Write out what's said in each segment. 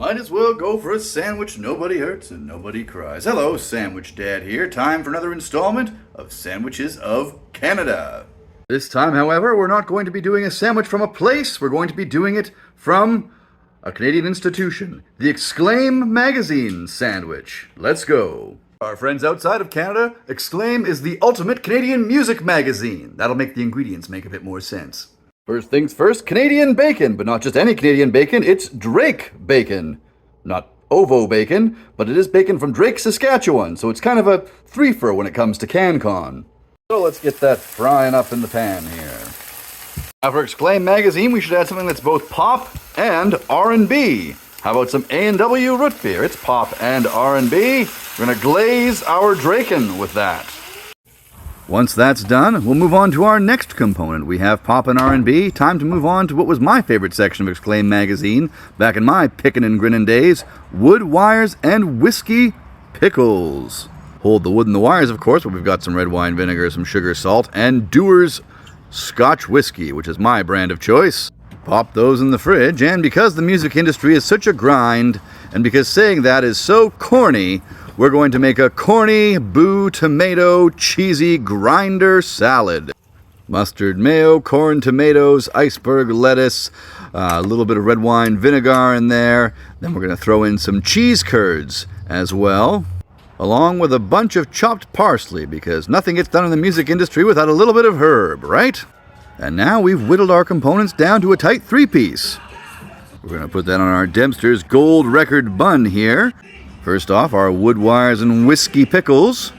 Might as well go for a sandwich nobody hurts and nobody cries. Hello, Sandwich Dad here. Time for another installment of Sandwiches of Canada. This time, however, we're not going to be doing a sandwich from a place. We're going to be doing it from a Canadian institution. The Exclaim magazine sandwich. Let's go. Our friends outside of Canada, Exclaim is the ultimate Canadian music magazine. That'll make the ingredients make a bit more sense. First things first, Canadian bacon, but not just any Canadian bacon, it's Drake bacon. Not ovo bacon, but it is bacon from Drake, Saskatchewan, so it's kind of a threefer when it comes to CanCon. So let's get that frying up in the pan here. Now for Exclaim magazine, we should add something that's both pop and R&B. How about some A&W root beer? It's pop and R&B. We're gonna glaze our Draken with that. Once that's done, we'll move on to our next component. We have pop and R&B. Time to move on to what was my favorite section of Exclaim magazine back in my pickin' and grinnin' days, wood, wires, and whiskey pickles. Hold the wood and the wires, of course, but we've got some red wine vinegar, some sugar, salt, and Dewar's Scotch whiskey, which is my brand of choice. Pop those in the fridge, and because the music industry is such a grind, and because saying that is so corny, we're going to make a corny, boo, tomato, cheesy grinder salad. Mustard, mayo, corn, tomatoes, iceberg lettuce, a little bit of red wine vinegar in there. Then we're going to throw in some cheese curds as well, along with a bunch of chopped parsley, because nothing gets done in the music industry without a little bit of herb, right? And now we've whittled our components down to a tight three-piece. We're going to put that on our Dempster's Gold Record bun here. First off, our wood wires and whiskey pickles.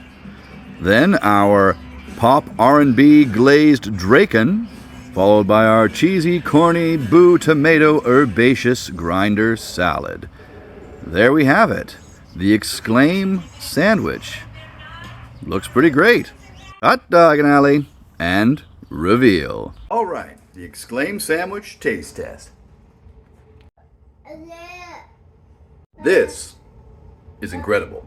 Then our pop R&B glazed Draken, followed by our cheesy, corny, boo, tomato, herbaceous grinder salad. There we have it. The Exclaim sandwich. Looks pretty great. Hot dog and alley. And reveal. All right, the Exclaim sandwich taste test. This is incredible.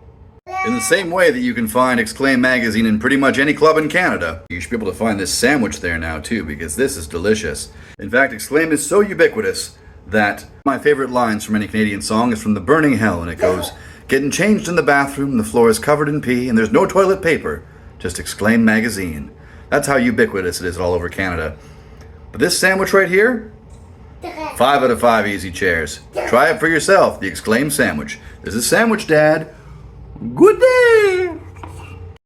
In the same way that you can find Exclaim magazine in pretty much any club in Canada, you should be able to find this sandwich there now too, because this is delicious. In fact, Exclaim is so ubiquitous that my favorite lines from any Canadian song is from The Burning Hell, and it goes, "Getting changed in the bathroom, the floor is covered in pee, and there's no toilet paper, just Exclaim magazine." That's how ubiquitous it is all over Canada. But this sandwich right here, 5 out of 5 easy chairs. Try it for yourself, the Exclaim sandwich. This is Sandwich Dad. Good day!